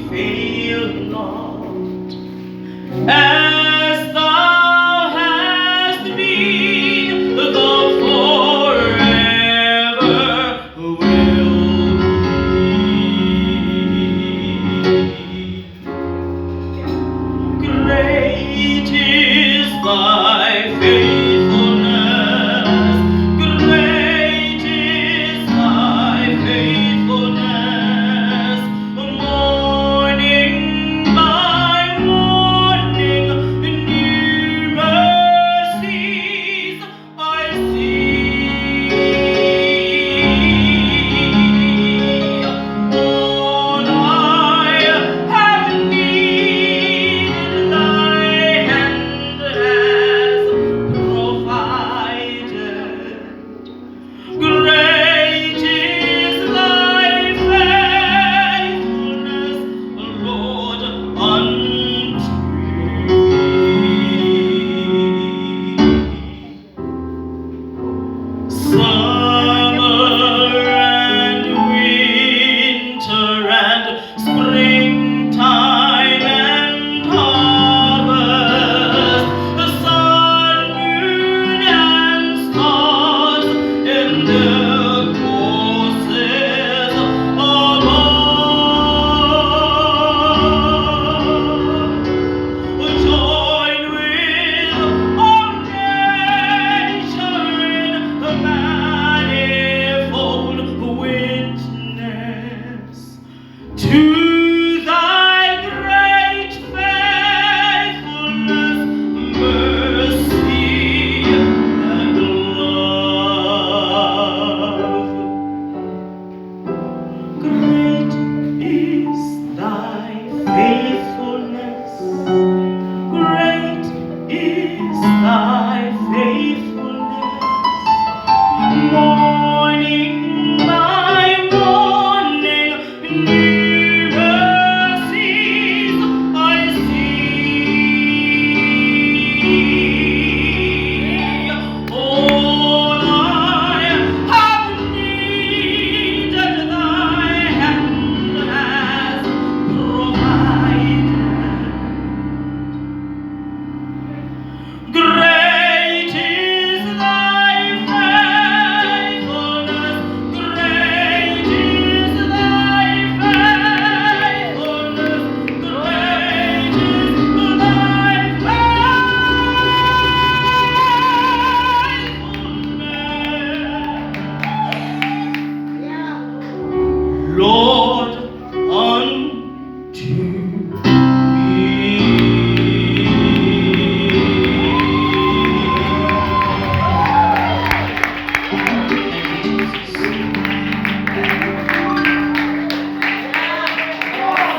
fail not. As thou hast been, thou forever will be. Great is thy faithfulness. Great is thy faithfulness. Morning by morning, new mercies I see. All I have needed, thy hand has provided. Great is thy faithfulness, Lord, unto me. Summer and winter and